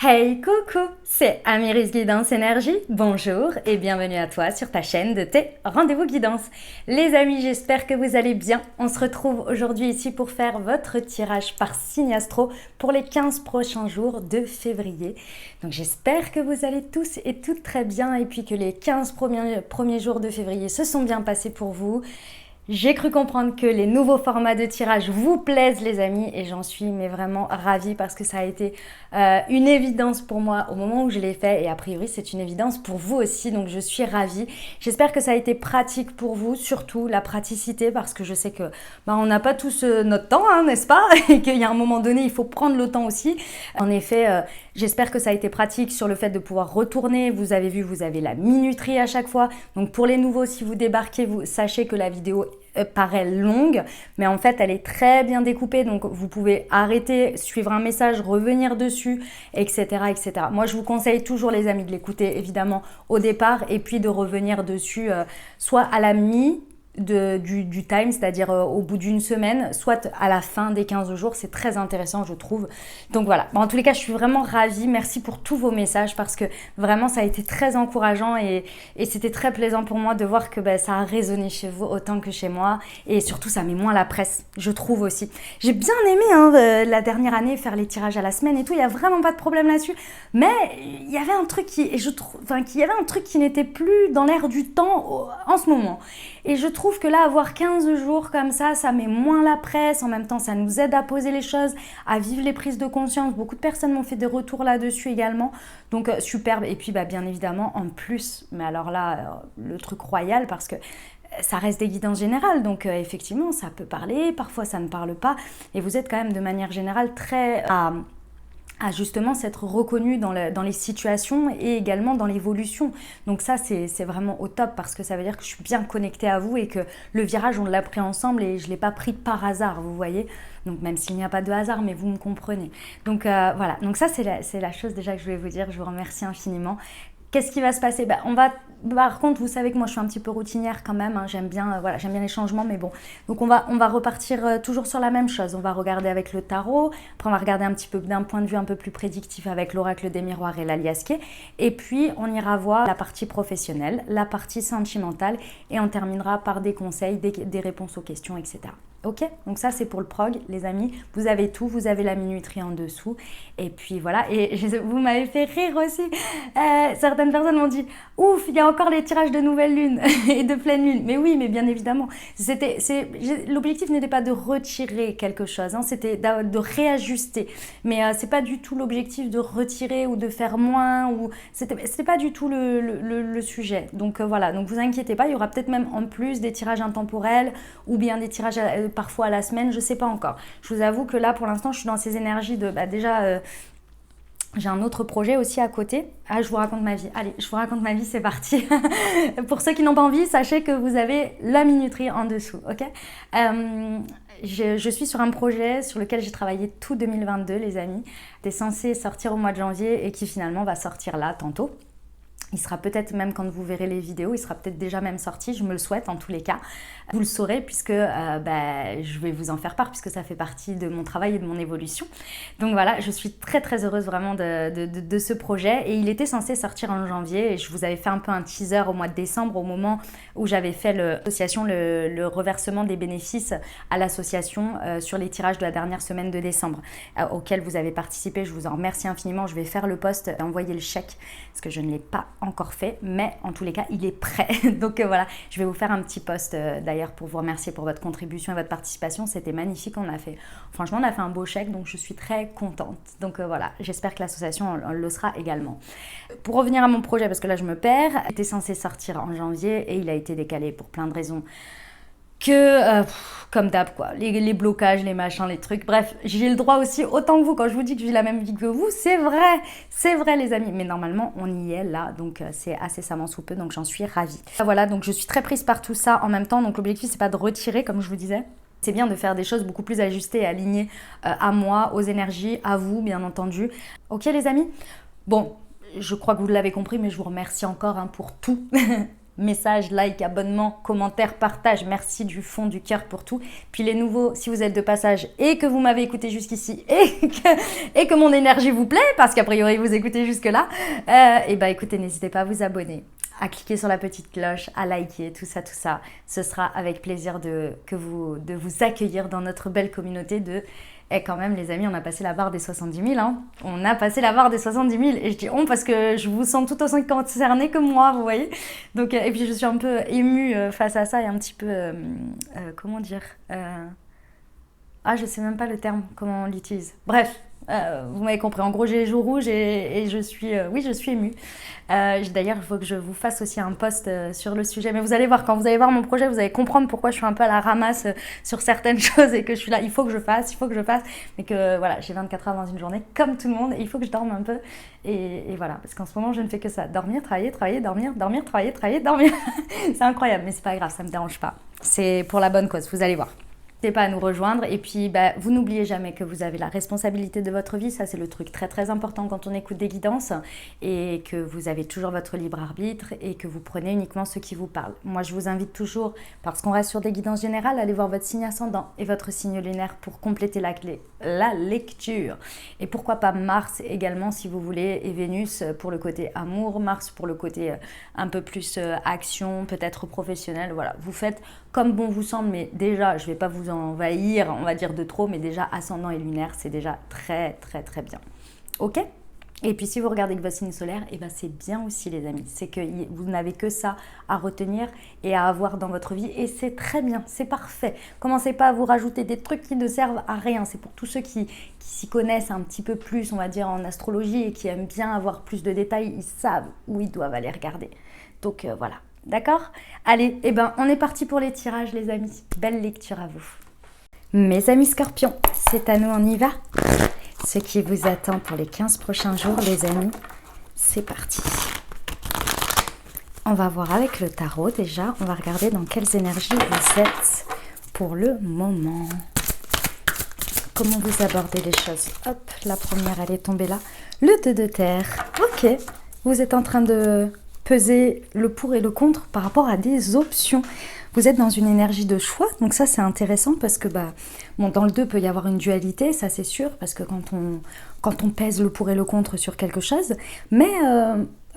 Hey coucou, c'est Amiris Guidance Énergie, bonjour et bienvenue à toi sur ta chaîne de tes rendez-vous guidance. Les amis, j'espère que vous allez bien. On se retrouve aujourd'hui ici pour faire votre tirage par signe astro pour les 15 prochains jours de février. Donc j'espère que vous allez tous et toutes très bien et puis que les 15 premiers jours de février se sont bien passés pour vous. J'ai cru comprendre que les nouveaux formats de tirage vous plaisent les amis et j'en suis mais vraiment ravie parce que ça a été une évidence pour moi au moment où je l'ai fait et a priori c'est une évidence pour vous aussi, donc je suis ravie. J'espère que ça a été pratique pour vous, surtout la praticité, parce que je sais que on n'a pas tous notre temps, hein, n'est-ce pas? Et qu'il y a un moment donné il faut prendre le temps aussi. En effet, j'espère que ça a été pratique sur le fait de pouvoir retourner. Vous avez vu, vous avez la minuterie à chaque fois, donc pour les nouveaux, si vous débarquez, vous sachez que la vidéo paraît longue, mais en fait elle est très bien découpée, donc vous pouvez arrêter, suivre un message, revenir dessus, etc., etc. Moi je vous conseille toujours les amis de l'écouter évidemment au départ et puis de revenir dessus soit à la du time, c'est-à-dire au bout d'une semaine, soit à la fin des 15 jours. C'est très intéressant je trouve. Donc voilà, en tous les cas je suis vraiment ravie, merci pour tous vos messages parce que vraiment ça a été très encourageant et c'était très plaisant pour moi de voir que ça a résonné chez vous autant que chez moi et surtout ça met moins la presse, je trouve aussi. J'ai bien aimé la dernière année faire les tirages à la semaine et tout, il n'y a vraiment pas de problème là-dessus, mais il y avait un truc qui n'était plus dans l'air du temps en ce moment. Et je trouve que là, avoir 15 jours comme ça met moins la presse. En même temps, ça nous aide à poser les choses, à vivre les prises de conscience. Beaucoup de personnes m'ont fait des retours là-dessus également. Donc, superbe. Et puis, bien évidemment, en plus, mais alors là, le truc royal, parce que ça reste des guidances générales. Donc, effectivement, ça peut parler. Parfois, ça ne parle pas. Et vous êtes quand même, de manière générale, très à justement s'être reconnu dans les situations et également dans l'évolution. Donc ça, c'est vraiment au top parce que ça veut dire que je suis bien connectée à vous et que le virage, on l'a pris ensemble et je ne l'ai pas pris par hasard, vous voyez. Donc même s'il n'y a pas de hasard, mais vous me comprenez. Donc voilà, donc ça c'est la chose déjà que je voulais vous dire, je vous remercie infiniment. Qu'est-ce qui va se passer? Par contre, vous savez que moi je suis un petit peu routinière quand même, hein. J'aime bien les changements, mais bon. Donc on va repartir toujours sur la même chose. On va regarder avec le tarot, après on va regarder un petit peu d'un point de vue un peu plus prédictif avec l'oracle des miroirs et l'aliasqué. Et puis on ira voir la partie professionnelle, la partie sentimentale et on terminera par des conseils, des réponses aux questions, etc. Ok, donc ça c'est pour le prog, les amis. Vous avez tout, vous avez la minuterie en dessous. Et puis voilà, et vous m'avez fait rire aussi. Certaines personnes m'ont dit ouf, il y a encore les tirages de nouvelle lune et de pleine lune. Mais oui, mais bien évidemment. L'objectif n'était pas de retirer quelque chose, hein, c'était de réajuster. Mais c'est pas du tout l'objectif de retirer ou de faire moins. C'était pas du tout le sujet. Donc voilà, donc vous inquiétez pas, il y aura peut-être même en plus des tirages intemporels ou bien des tirages parfois à la semaine, je sais pas encore. Je vous avoue que là pour l'instant je suis dans ces énergies de déjà j'ai un autre projet aussi à côté. Ah, je vous raconte ma vie. Allez, je vous raconte ma vie, c'est parti. Pour ceux qui n'ont pas envie, sachez que vous avez la minuterie en dessous, ok. Je suis sur un projet sur lequel j'ai travaillé tout 2022, les amis. C'était censé sortir au mois de janvier et qui finalement va sortir là, tantôt. Il sera peut-être même, quand vous verrez les vidéos, il sera peut-être déjà même sorti, je me le souhaite en tous les cas. Vous le saurez puisque je vais vous en faire part puisque ça fait partie de mon travail et de mon évolution. Donc voilà, je suis très très heureuse vraiment de ce projet et il était censé sortir en janvier et je vous avais fait un peu un teaser au mois de décembre au moment où j'avais fait le reversement des bénéfices à l'association sur les tirages de la dernière semaine de décembre auquel vous avez participé. Je vous en remercie infiniment, je vais faire le post et envoyer le chèque parce que je ne l'ai pas encore fait, mais en tous les cas il est prêt. Donc voilà, je vais vous faire un petit post d'ailleurs pour vous remercier pour votre contribution et votre participation. C'était magnifique, franchement on a fait un beau chèque, donc je suis très contente. Donc voilà, j'espère que l'association on le sera également. Pour revenir à mon projet, parce que là je me perds, il était censé sortir en janvier et il a été décalé pour plein de raisons que comme d'hab quoi, les blocages, les machins, les trucs, bref, j'ai le droit aussi autant que vous. Quand je vous dis que j'ai la même vie que vous, c'est vrai les amis, mais normalement on y est là, donc c'est incessamment sous peu, donc j'en suis ravie. Voilà, donc je suis très prise par tout ça en même temps, donc l'objectif c'est pas de retirer comme je vous disais. C'est bien de faire des choses beaucoup plus ajustées et alignées à moi, aux énergies, à vous bien entendu. Ok les amis? Bon, je crois que vous l'avez compris, mais je vous remercie encore pour tout. messages, likes, abonnements, commentaires, partages. Merci du fond du cœur pour tout. Puis les nouveaux, si vous êtes de passage et que vous m'avez écouté jusqu'ici et que mon énergie vous plaît, parce qu'a priori vous écoutez jusque-là, et bah écoutez, n'hésitez pas à vous abonner, à cliquer sur la petite cloche, à liker, tout ça. Ce sera avec plaisir de vous accueillir dans notre belle communauté de... Et quand même, les amis, on a passé la barre des 70 000. Hein. On a passé la barre des 70 000. Et je dis on parce que je vous sens tout aussi concernés que moi, vous voyez. Donc, et puis, je suis un peu émue face à ça et un petit peu... comment dire je sais même pas le terme, comment on l'utilise. Bref, vous m'avez compris. En gros, j'ai les joues rouges et je suis... oui, je suis émue. D'ailleurs, il faut que je vous fasse aussi un post sur le sujet. Mais vous allez voir, quand vous allez voir mon projet, vous allez comprendre pourquoi je suis un peu à la ramasse sur certaines choses et que je suis là, il faut que je fasse. Mais que voilà, j'ai 24 heures dans une journée, comme tout le monde. Et il faut que je dorme un peu. Et voilà, parce qu'en ce moment, je ne fais que ça. Dormir, travailler, dormir, travailler, dormir. C'est incroyable, mais c'est pas grave, ça me dérange pas. C'est pour la bonne cause, vous allez voir. N'hésitez pas à nous rejoindre et puis vous n'oubliez jamais que vous avez la responsabilité de votre vie, ça c'est le truc très très important quand on écoute des guidances et que vous avez toujours votre libre arbitre et que vous prenez uniquement ce qui vous parle. Moi je vous invite toujours, parce qu'on reste sur des guidances générales, à aller voir votre signe ascendant et votre signe lunaire pour compléter la lecture. Et pourquoi pas Mars également si vous voulez, et Vénus pour le côté amour, Mars pour le côté un peu plus action, peut-être professionnel, voilà, vous faites comme bon vous semble, mais déjà je vais pas vous envahir, on va dire de trop, mais déjà ascendant et lunaire, c'est déjà très très très bien. Ok ? Et puis si vous regardez que votre signe solaire, c'est bien aussi les amis. C'est que vous n'avez que ça à retenir et à avoir dans votre vie et c'est très bien, c'est parfait. Commencez pas à vous rajouter des trucs qui ne servent à rien. C'est pour tous ceux qui s'y connaissent un petit peu plus, on va dire, en astrologie et qui aiment bien avoir plus de détails, ils savent où ils doivent aller regarder. Donc voilà. D'accord ? Allez, on est parti pour les tirages les amis. Belle lecture à vous. Mes amis scorpions, c'est à nous, on y va ? Ce qui vous attend pour les 15 prochains jours les amis, c'est parti. On va voir avec le tarot déjà, on va regarder dans quelles énergies vous êtes pour le moment. Comment vous abordez les choses. Hop, la première elle est tombée là. Le 2 de terre. Ok, vous êtes en train de... peser le pour et le contre par rapport à des options. Vous êtes dans une énergie de choix, donc ça c'est intéressant parce que dans le 2 peut y avoir une dualité, ça c'est sûr, parce que quand on pèse le pour et le contre sur quelque chose, mais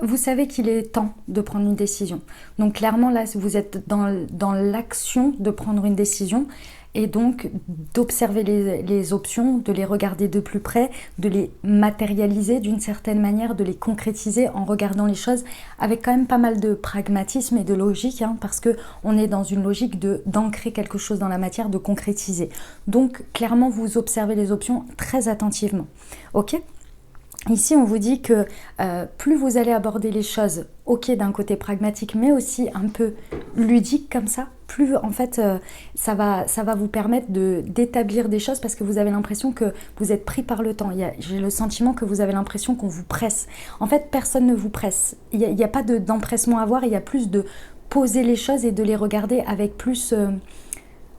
vous savez qu'il est temps de prendre une décision. Donc clairement là, vous êtes dans l'action de prendre une décision et donc d'observer les options, de les regarder de plus près, de les matérialiser d'une certaine manière, de les concrétiser en regardant les choses avec quand même pas mal de pragmatisme et de logique, parce qu'on est dans une logique d'ancrer quelque chose dans la matière, de concrétiser. Donc clairement, vous observez les options très attentivement. Ok ? Ici, on vous dit que plus vous allez aborder les choses, ok, d'un côté pragmatique, mais aussi un peu ludique comme ça, plus en fait, ça va vous permettre d'établir des choses parce que vous avez l'impression que vous êtes pris par le temps. J'ai le sentiment que vous avez l'impression qu'on vous presse. En fait, personne ne vous presse. Il n'y a pas d'empressement à avoir, il y a plus de poser les choses et de les regarder avec plus...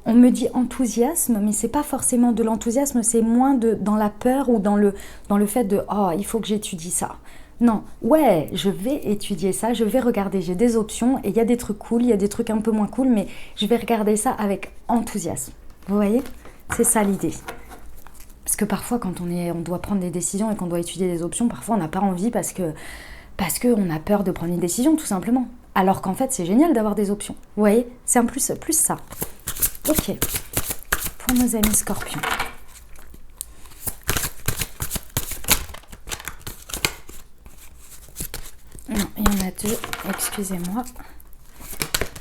on me dit enthousiasme, mais c'est pas forcément de l'enthousiasme, c'est moins dans la peur ou dans le fait de « oh, il faut que j'étudie ça ». Non, ouais, je vais étudier ça, je vais regarder, j'ai des options et il y a des trucs cool, il y a des trucs un peu moins cool, mais je vais regarder ça avec enthousiasme. Vous voyez ? C'est ça l'idée. Parce que parfois, quand on doit prendre des décisions et qu'on doit étudier des options, parfois on n'a pas envie parce qu'on a peur de prendre une décision, tout simplement. Alors qu'en fait, c'est génial d'avoir des options. Vous voyez ? C'est un plus ça. Ok, pour nos amis scorpions. Non, il y en a deux, excusez-moi.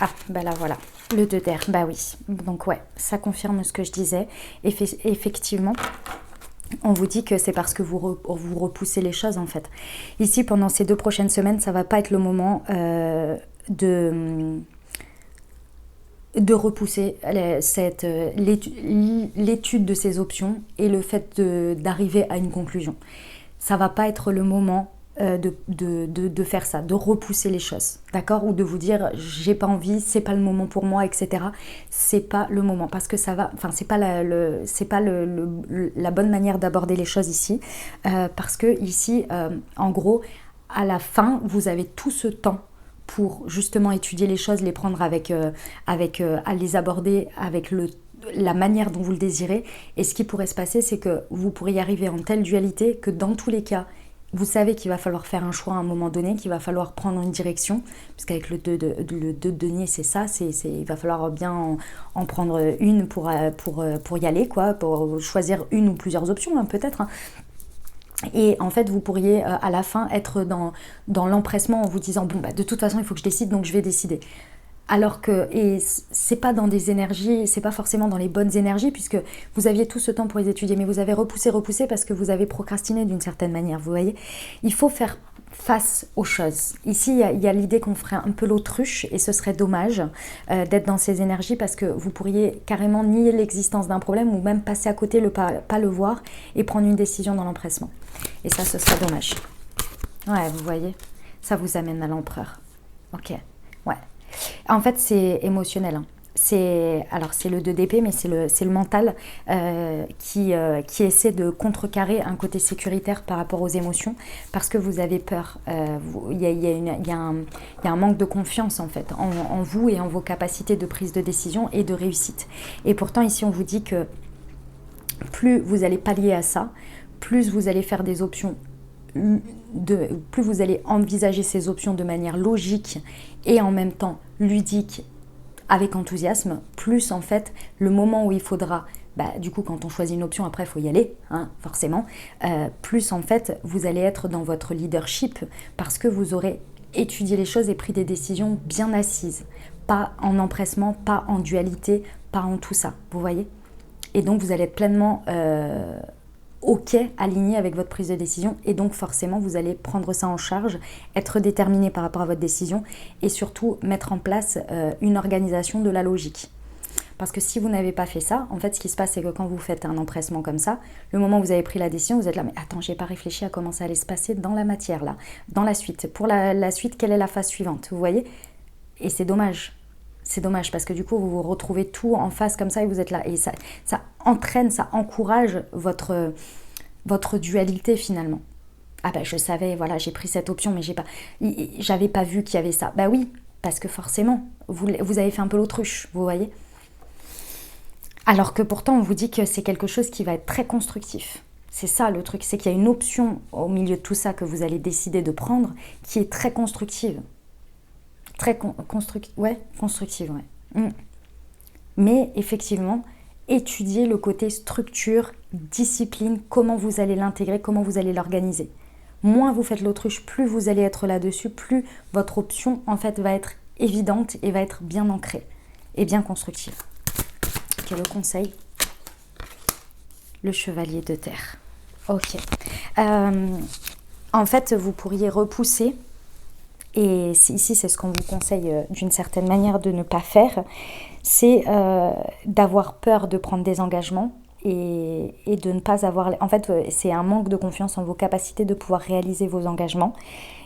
Ah, là voilà, le 2 d'air, oui. Donc ouais, ça confirme ce que je disais. Effectivement, on vous dit que c'est parce que vous repoussez les choses en fait. Ici, pendant ces 2 prochaines semaines, ça va pas être le moment de repousser l'étude de ces options et le fait d'arriver à une conclusion. Ça va pas être le moment de faire ça, de repousser les choses, d'accord, ou de vous dire j'ai pas envie, c'est pas le moment pour moi, etc. C'est pas le moment parce que ça va, c'est pas la bonne manière d'aborder les choses ici, parce que ici, en gros, à la fin, vous avez tout ce temps pour justement étudier les choses, les prendre à les aborder avec la manière dont vous le désirez. Et ce qui pourrait se passer, c'est que vous pourriez arriver en telle dualité que dans tous les cas, vous savez qu'il va falloir faire un choix à un moment donné, qu'il va falloir prendre une direction, puisqu'avec le 2 de denier, c'est ça, il va falloir bien en prendre une pour y aller, quoi, pour choisir une ou plusieurs options, hein, peut-être. Hein. Et en fait, vous pourriez à la fin être dans l'empressement en vous disant « Bon, bah, de toute façon, il faut que je décide, donc je vais décider ». Alors que, et c'est pas dans des énergies, c'est pas forcément dans les bonnes énergies, puisque vous aviez tout ce temps pour les étudier, mais vous avez repoussé parce que vous avez procrastiné d'une certaine manière, vous voyez. Il faut faire face aux choses. Ici, il y a l'idée qu'on ferait un peu l'autruche, et ce serait dommage d'être dans ces énergies, parce que vous pourriez carrément nier l'existence d'un problème, ou même passer à côté, pas le voir, et prendre une décision dans l'empressement. Et ça, ce serait dommage. Ouais, vous voyez, ça vous amène à l'empereur. Ok, ouais. En fait, c'est émotionnel. Hein. C'est le 2 d'épée, mais c'est le mental qui essaie de contrecarrer un côté sécuritaire par rapport aux émotions, parce que vous avez peur. Il y a un manque de confiance en fait en vous et en vos capacités de prise de décision et de réussite. Et pourtant, ici, on vous dit que plus vous allez pallier à ça, plus vous allez faire des options. Plus vous allez envisager ces options de manière logique et en même temps ludique avec enthousiasme, plus en fait le moment où il faudra, du coup quand on choisit une option après il faut y aller, hein, forcément, plus en fait vous allez être dans votre leadership parce que vous aurez étudié les choses et pris des décisions bien assises, pas en empressement, pas en dualité, pas en tout ça, vous voyez. Et donc vous allez être pleinement ok, aligné avec votre prise de décision, et donc forcément vous allez prendre ça en charge, être déterminé par rapport à votre décision et surtout mettre en place une organisation de la logique. Parce que si vous n'avez pas fait ça, en fait ce qui se passe c'est que quand vous faites un empressement comme ça, le moment où vous avez pris la décision, vous êtes là, mais attends, j'ai pas réfléchi à comment ça allait se passer dans la matière là, dans la suite. Pour la suite, quelle est la phase suivante, vous voyez? Et c'est dommage. C'est dommage parce que du coup vous vous retrouvez tout en face comme ça et vous êtes là. Et ça entraîne, ça encourage votre dualité finalement. Ah ben je savais, voilà, j'ai pris cette option mais j'avais pas vu qu'il y avait ça. Bah oui, parce que forcément, vous avez fait un peu l'autruche, vous voyez. Alors que pourtant on vous dit que c'est quelque chose qui va être très constructif. C'est ça le truc, c'est qu'il y a une option au milieu de tout ça que vous allez décider de prendre qui est très constructive. Très constructive, ouais. Mais effectivement, étudier le côté structure, discipline, comment vous allez l'intégrer, comment vous allez l'organiser. Moins vous faites l'autruche, plus vous allez être là-dessus, plus votre option en fait va être évidente et va être bien ancrée et bien constructive. Quel est le conseil? Le chevalier de terre. Ok. En fait, vous pourriez repousser. Et ici, c'est ce qu'on vous conseille d'une certaine manière de ne pas faire, c'est d'avoir peur de prendre des engagements et de ne pas avoir... En fait, c'est un manque de confiance en vos capacités de pouvoir réaliser vos engagements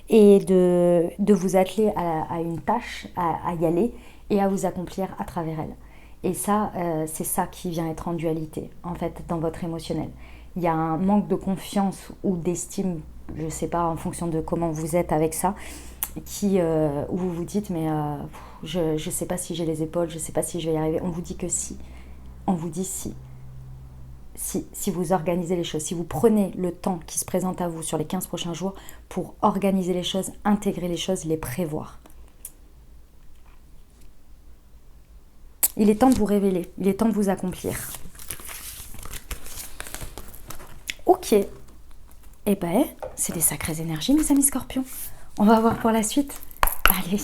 et de vous atteler à une tâche, à y aller et à vous accomplir à travers elle. Et ça, c'est ça qui vient être en dualité, en fait, dans votre émotionnel. Il y a un manque de confiance ou d'estime, je ne sais pas, en fonction de comment vous êtes avec ça, où vous vous dites mais je ne sais pas si j'ai les épaules, je ne sais pas si je vais y arriver. On vous dit que si. On vous dit si. Si vous organisez les choses, si vous prenez le temps qui se présente à vous sur les 15 prochains jours pour organiser les choses, intégrer les choses, les prévoir. Il est temps de vous révéler, il est temps de vous accomplir. Ok. Eh ben, c'est des sacrées énergies, mes amis scorpions. On va voir pour la suite. Allez,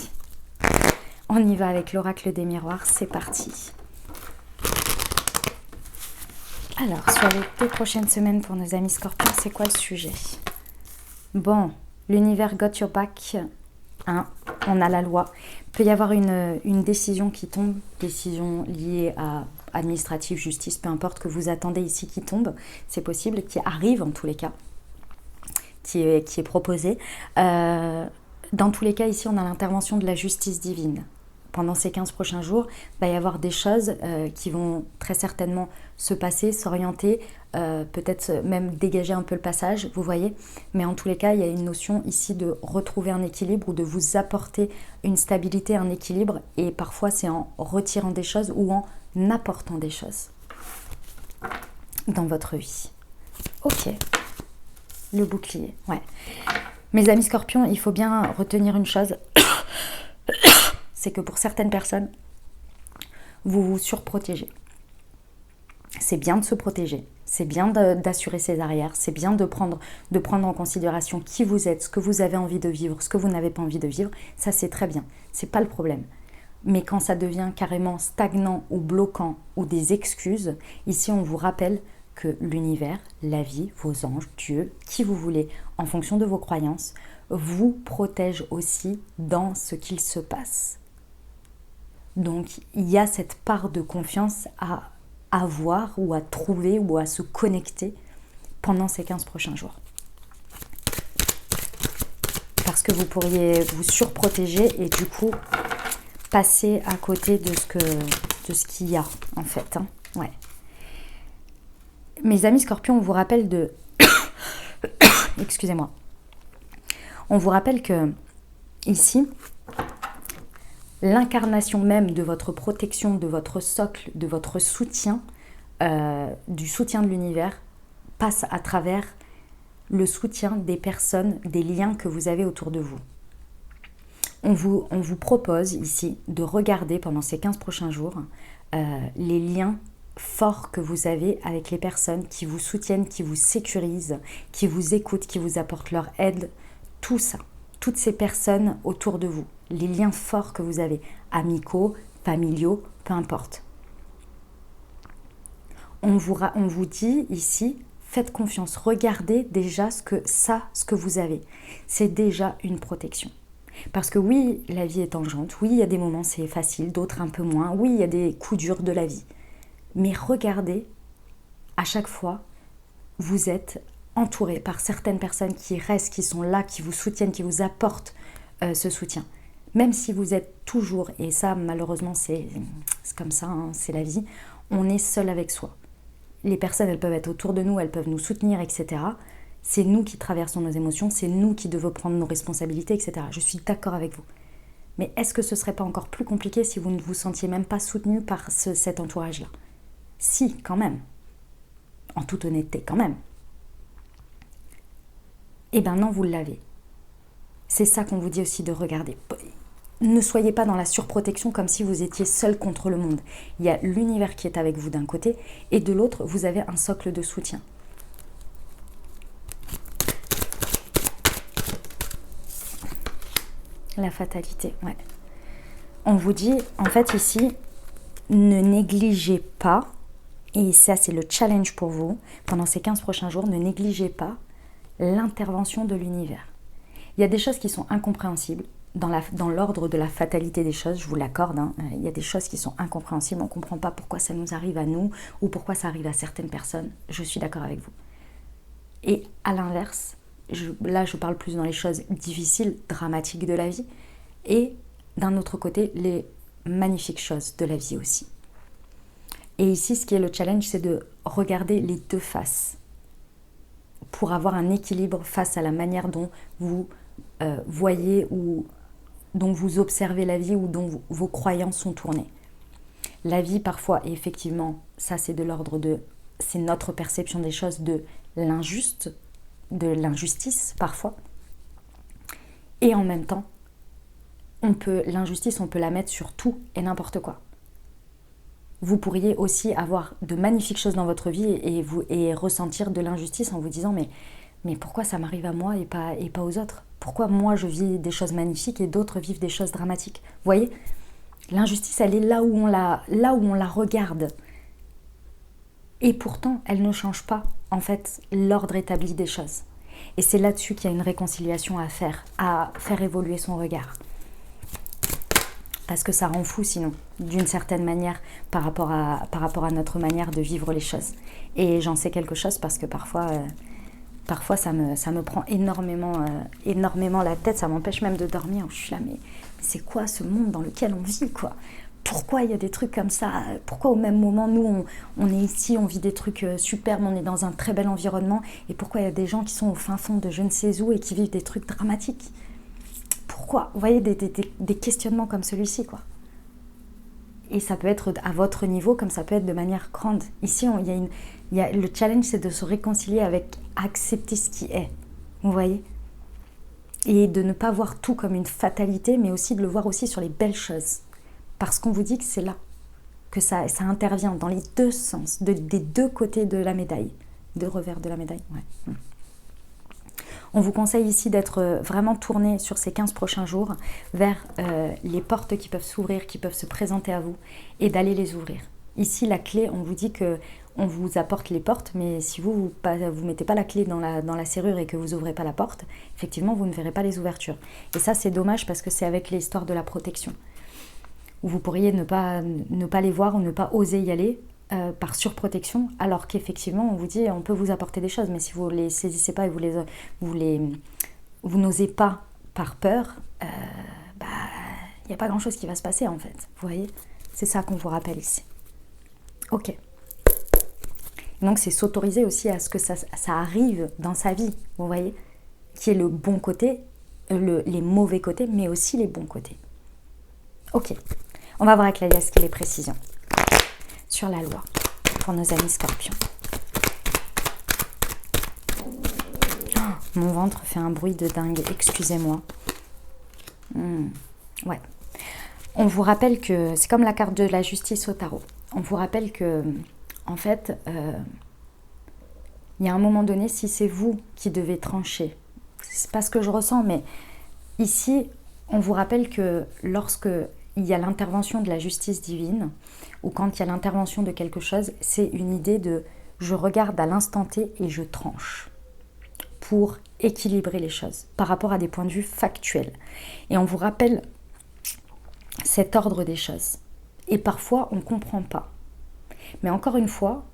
on y va avec l'oracle des miroirs, c'est parti. Alors, sur les 2 prochaines semaines pour nos amis scorpions, c'est quoi le sujet? Bon, l'univers got your back, hein, on a la loi. Il peut y avoir une décision qui tombe, décision liée à administrative, justice, peu importe, que vous attendez ici qui tombe, c'est possible, qui arrive en tous les cas. Qui est proposé. Dans tous les cas, ici, on a l'intervention de la justice divine. Pendant ces 15 prochains jours, il va y avoir des choses qui vont très certainement se passer, s'orienter peut-être même dégager un peu le passage, vous voyez. Mais en tous les cas, il y a une notion ici de retrouver un équilibre ou de vous apporter une stabilité, un équilibre. Et parfois, c'est en retirant des choses ou en apportant des choses dans votre vie. Ok, le bouclier, ouais. Mes amis scorpions, il faut bien retenir une chose. C'est que pour certaines personnes, vous vous surprotégez. C'est bien de se protéger, c'est bien d'assurer ses arrières, c'est bien de prendre en considération qui vous êtes, ce que vous avez envie de vivre, ce que vous n'avez pas envie de vivre, ça c'est très bien, c'est pas le problème. Mais quand ça devient carrément stagnant ou bloquant ou des excuses, ici on vous rappelle que l'univers, la vie, vos anges, Dieu, qui vous voulez, en fonction de vos croyances, vous protège aussi dans ce qu'il se passe. Donc il y a cette part de confiance à avoir ou à trouver ou à se connecter pendant ces 15 prochains jours. Parce que vous pourriez vous surprotéger et du coup passer à côté de ce qu'il y a en fait. Hein. Ouais. Mes amis scorpions, on vous rappelle de... Excusez-moi. On vous rappelle que ici, l'incarnation même de votre protection, de votre socle, de votre soutien, du soutien de l'univers, passe à travers le soutien des personnes, des liens que vous avez autour de vous. On vous propose ici de regarder pendant ces 15 prochains jours les liens forts que vous avez avec les personnes qui vous soutiennent, qui vous sécurisent, qui vous écoutent, qui vous apportent leur aide, tout ça, toutes ces personnes autour de vous, les liens forts que vous avez, amicaux, familiaux, peu importe. On vous dit ici, faites confiance, regardez déjà ce que vous avez. C'est déjà une protection. Parce que oui, la vie est tangente, oui, il y a des moments c'est facile, d'autres un peu moins, oui, il y a des coups durs de la vie. Mais regardez, à chaque fois, vous êtes entouré par certaines personnes qui restent, qui sont là, qui vous soutiennent, qui vous apportent ce soutien. Même si vous êtes toujours, et ça malheureusement c'est comme ça, hein, c'est la vie, on est seul avec soi. Les personnes, elles peuvent être autour de nous, elles peuvent nous soutenir, etc. C'est nous qui traversons nos émotions, c'est nous qui devons prendre nos responsabilités, etc. Je suis d'accord avec vous. Mais est-ce que ce ne serait pas encore plus compliqué si vous ne vous sentiez même pas soutenu par cet entourage-là ? Si, quand même. En toute honnêteté, quand même. Eh bien non, vous l'avez. C'est ça qu'on vous dit aussi de regarder. Ne soyez pas dans la surprotection comme si vous étiez seul contre le monde. Il y a l'univers qui est avec vous d'un côté et de l'autre, vous avez un socle de soutien. La fatalité, ouais. On vous dit, en fait ici, ne négligez pas, et ça c'est le challenge pour vous, pendant ces 15 prochains jours, ne négligez pas l'intervention de l'univers. Il y a des choses qui sont incompréhensibles, dans l'ordre de la fatalité des choses, je vous l'accorde, hein, il y a des choses qui sont incompréhensibles, on ne comprend pas pourquoi ça nous arrive à nous, ou pourquoi ça arrive à certaines personnes, je suis d'accord avec vous. Et à l'inverse, là je parle plus dans les choses difficiles, dramatiques de la vie, et d'un autre côté, les magnifiques choses de la vie aussi. Et ici, ce qui est le challenge, c'est de regarder les deux faces pour avoir un équilibre face à la manière dont vous voyez ou dont vous observez la vie ou dont vos croyances sont tournées. La vie, parfois, et effectivement, ça c'est de l'ordre de... c'est notre perception des choses, de l'injuste, de l'injustice, parfois. Et en même temps, l'injustice, on peut la mettre sur tout et n'importe quoi. Vous pourriez aussi avoir de magnifiques choses dans votre vie et ressentir de l'injustice en vous disant mais pourquoi ça m'arrive à moi et pas aux autres ? Pourquoi moi je vis des choses magnifiques et d'autres vivent des choses dramatiques ? Vous voyez ? L'injustice, elle est là où on la regarde. Et pourtant, elle ne change pas, en fait, l'ordre établi des choses. Et c'est là-dessus qu'il y a une réconciliation à faire évoluer son regard. Parce que ça rend fou sinon, d'une certaine manière, par rapport à notre manière de vivre les choses. Et j'en sais quelque chose parce que parfois ça me prend énormément la tête, ça m'empêche même de dormir. Je suis là, mais c'est quoi ce monde dans lequel on vit, quoi ? pourquoi il y a des trucs comme ça? Pourquoi au même moment, nous, on est ici, on vit des trucs superbes, on est dans un très bel environnement, et pourquoi il y a des gens qui sont au fin fond de je ne sais où et qui vivent des trucs dramatiques? Pourquoi? Vous voyez, des questionnements comme celui-ci, quoi. Et ça peut être à votre niveau, comme ça peut être de manière grande. Ici, le challenge, c'est de se réconcilier avec accepter ce qui est. Vous voyez? Et de ne pas voir tout comme une fatalité, mais aussi de le voir aussi sur les belles choses. Parce qu'on vous dit que c'est là, que ça intervient dans les deux sens, des deux côtés de la médaille. Deux revers de la médaille, ouais. On vous conseille ici d'être vraiment tourné sur ces 15 prochains jours vers les portes qui peuvent s'ouvrir, qui peuvent se présenter à vous, et d'aller les ouvrir. Ici, la clé, on vous dit que on vous apporte les portes, mais si vous mettez pas la clé dans la serrure et que vous ouvrez pas la porte, effectivement, vous ne verrez pas les ouvertures. Et ça, c'est dommage parce que c'est avec l'histoire de la protection. Où vous pourriez ne pas les voir ou ne pas oser y aller par surprotection, alors qu'effectivement, on vous dit, on peut vous apporter des choses, mais si vous ne les saisissez pas et vous n'osez pas par peur, il n'y a pas grand-chose qui va se passer en fait. Vous voyez? C'est ça qu'on vous rappelle ici. Ok. Donc c'est s'autoriser aussi à ce que ça arrive dans sa vie, vous voyez, qui est le bon côté, les mauvais côtés, mais aussi les bons côtés. Ok, on va voir avec l'alias quelle est précision sur la loi pour nos amis scorpions. Oh, mon ventre fait un bruit de dingue, excusez-moi. Ouais. On vous rappelle que c'est comme la carte de la justice au tarot. On vous rappelle que en fait, il y a un moment donné, si c'est vous qui devez trancher, c'est pas ce que je ressens, mais ici, on vous rappelle que lorsque il y a l'intervention de la justice divine, ou quand il y a l'intervention de quelque chose, c'est une idée de je regarde à l'instant T et je tranche pour équilibrer les choses par rapport à des points de vue factuels. Et on vous rappelle cet ordre des choses. Et parfois, on ne comprend pas. Mais encore une fois,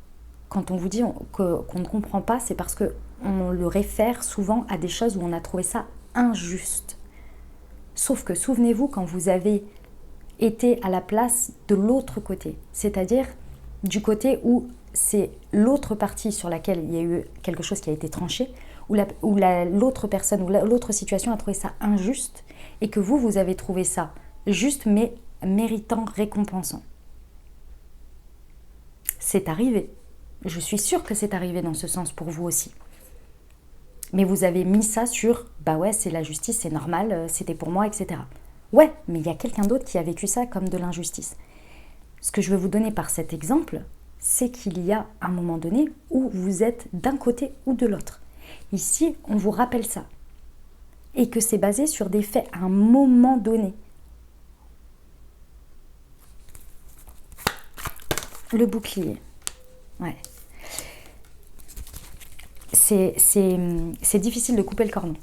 quand on vous dit qu'on ne comprend pas, c'est parce qu'on le réfère souvent à des choses où on a trouvé ça injuste. Sauf que souvenez-vous quand vous avez été à la place de l'autre côté, c'est-à-dire du côté où c'est l'autre partie sur laquelle il y a eu quelque chose qui a été tranché, où l'autre personne ou l'autre situation a trouvé ça injuste et que vous avez trouvé ça juste mais méritant, récompensant. C'est arrivé. Je suis sûre que c'est arrivé dans ce sens pour vous aussi. Mais vous avez mis ça sur « bah ouais, c'est la justice, c'est normal, c'était pour moi, etc. » Ouais, mais il y a quelqu'un d'autre qui a vécu ça comme de l'injustice. Ce que je veux vous donner par cet exemple, c'est qu'il y a un moment donné où vous êtes d'un côté ou de l'autre. Ici, on vous rappelle ça. Et que c'est basé sur des faits à un moment donné. Le bouclier. Ouais. C'est difficile de couper le cordon.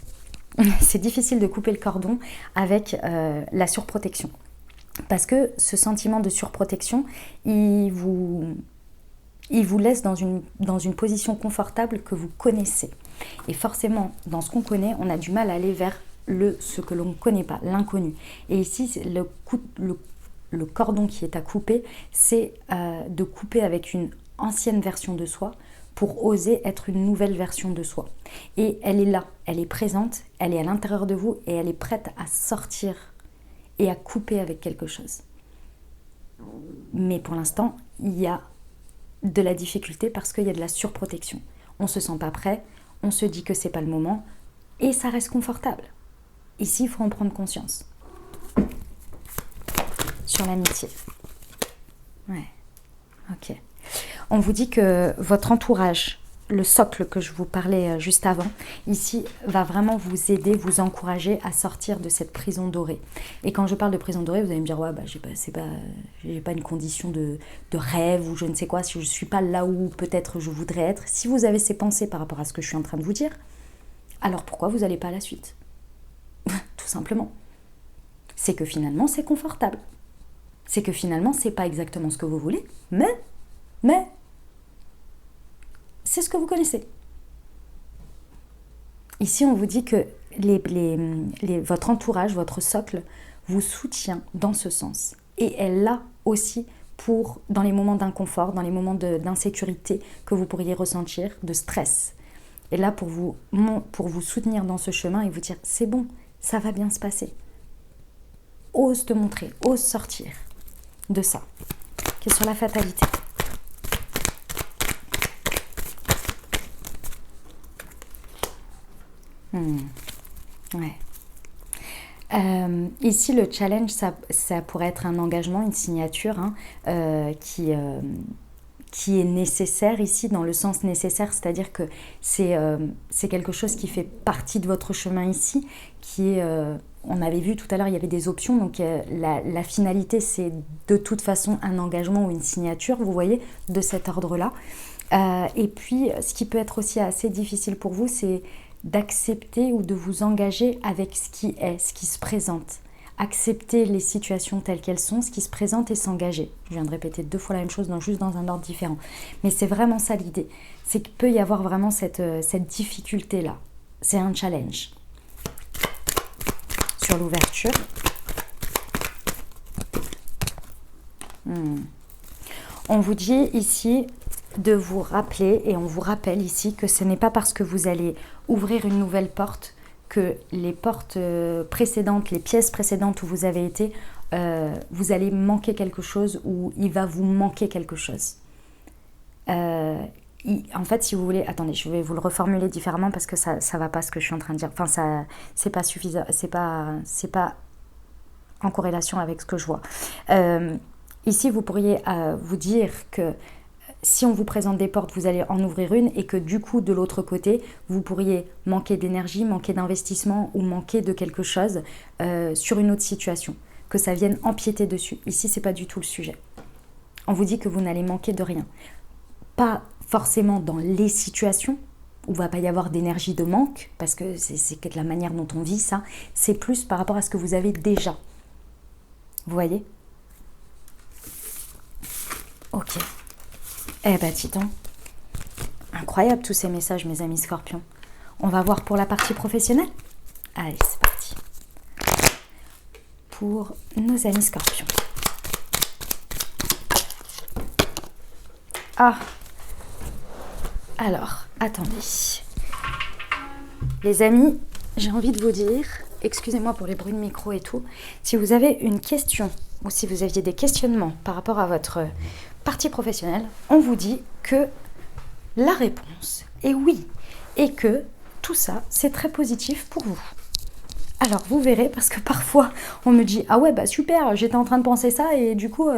C'est difficile de couper le cordon avec la surprotection. Parce que ce sentiment de surprotection, il vous laisse dans une position confortable que vous connaissez. Et forcément, dans ce qu'on connaît, on a du mal à aller vers ce que l'on ne connaît pas, l'inconnu. Et ici, le cordon qui est à couper, c'est de couper avec une ancienne version de soi pour oser être une nouvelle version de soi. Et elle est là, elle est présente, elle est à l'intérieur de vous et elle est prête à sortir et à couper avec quelque chose. Mais pour l'instant, il y a de la difficulté parce qu'il y a de la surprotection. On ne se sent pas prêt, on se dit que c'est pas le moment et ça reste confortable. Ici, il faut en prendre conscience. Sur l'amitié. Ouais, ok. On vous dit que votre entourage, le socle que je vous parlais juste avant, ici, va vraiment vous aider, vous encourager à sortir de cette prison dorée. Et quand je parle de prison dorée, vous allez me dire, ouais, j'ai pas une condition de rêve ou je ne sais quoi, si je ne suis pas là où peut-être je voudrais être. Si vous avez ces pensées par rapport à ce que je suis en train de vous dire, alors pourquoi vous n'allez pas à la suite? Tout simplement. C'est que finalement, c'est confortable. C'est que finalement, c'est pas exactement ce que vous voulez, mais c'est ce que vous connaissez. Ici, on vous dit que votre entourage, votre socle, vous soutient dans ce sens et est là aussi dans les moments d'inconfort, dans les moments d'insécurité que vous pourriez ressentir, de stress. Et là, pour vous soutenir dans ce chemin et vous dire, c'est bon, ça va bien se passer. Ose te montrer, ose sortir de ça. Qui est sur la fatalité. Ouais. Ici, le challenge, ça pourrait être un engagement, une signature qui est nécessaire ici, dans le sens nécessaire, c'est-à-dire que c'est quelque chose qui fait partie de votre chemin ici, qui est, on avait vu tout à l'heure, il y avait des options, donc la finalité, c'est de toute façon un engagement ou une signature, vous voyez, de cet ordre-là. Et puis, ce qui peut être aussi assez difficile pour vous, c'est d'accepter ou de vous engager avec ce qui est, ce qui se présente. Accepter les situations telles qu'elles sont, ce qui se présente et s'engager. Je viens de répéter 2 fois la même chose, juste dans un ordre différent. Mais c'est vraiment ça l'idée. C'est qu'il peut y avoir vraiment cette difficulté-là. C'est un challenge. Sur l'ouverture. On vous dit ici de vous rappeler, et on vous rappelle ici que ce n'est pas parce que vous allez ouvrir une nouvelle porte que les portes précédentes, les pièces précédentes où vous avez été, vous allez manquer quelque chose ou il va vous manquer quelque chose. En fait, si vous voulez, attendez, je vais vous le reformuler différemment parce que ça va pas ce que je suis en train de dire. Enfin, ça, c'est pas suffisant, c'est pas en corrélation avec ce que je vois. Ici, vous pourriez vous dire que si on vous présente des portes, vous allez en ouvrir une et que du coup, de l'autre côté, vous pourriez manquer d'énergie, manquer d'investissement ou manquer de quelque chose sur une autre situation, que ça vienne empiéter dessus. Ici, c'est pas du tout le sujet. On vous dit que vous n'allez manquer de rien. Pas forcément dans les situations où il ne va pas y avoir d'énergie de manque, parce que c'est la manière dont on vit ça, c'est plus par rapport à ce que vous avez déjà. Vous voyez ? Ok. Eh ben, dis donc, incroyable tous ces messages, mes amis Scorpions. On va voir pour la partie professionnelle. Allez, c'est parti. Pour nos amis Scorpions. Ah. Alors, attendez. Les amis, j'ai envie de vous dire, excusez-moi pour les bruits de micro et tout, si vous avez une question ou si vous aviez des questionnements par rapport à votre partie professionnelle, on vous dit que la réponse est oui et que tout ça, c'est très positif pour vous. Alors, vous verrez, parce que parfois, on me dit « Ah ouais, bah super, j'étais en train de penser ça et du coup,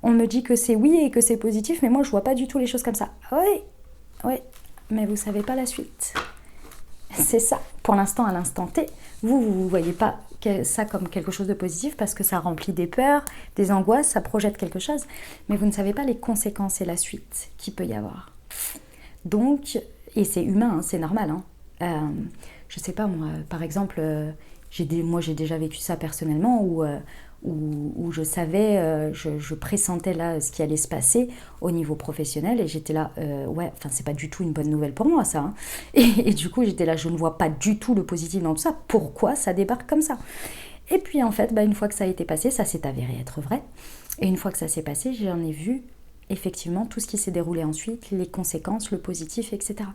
on me dit que c'est oui et que c'est positif, mais moi, je vois pas du tout les choses comme ça. » Oui, mais vous savez pas la suite. C'est ça. Pour l'instant, à l'instant T, vous voyez pas ça comme quelque chose de positif parce que ça remplit des peurs, des angoisses, ça projette quelque chose, mais vous ne savez pas les conséquences et la suite qu'il peut y avoir. Donc, et c'est humain, hein, c'est normal. Hein. Je sais pas, moi, par exemple, j'ai déjà vécu ça personnellement où je savais, je pressentais là ce qui allait se passer au niveau professionnel et j'étais là, ouais, enfin c'est pas du tout une bonne nouvelle pour moi ça. Hein. Et du coup j'étais là, je ne vois pas du tout le positif dans tout ça, pourquoi ça débarque comme ça? Et puis en fait, une fois que ça a été passé, ça s'est avéré être vrai. Et une fois que ça s'est passé, j'en ai vu effectivement tout ce qui s'est déroulé ensuite, les conséquences, le positif, etc.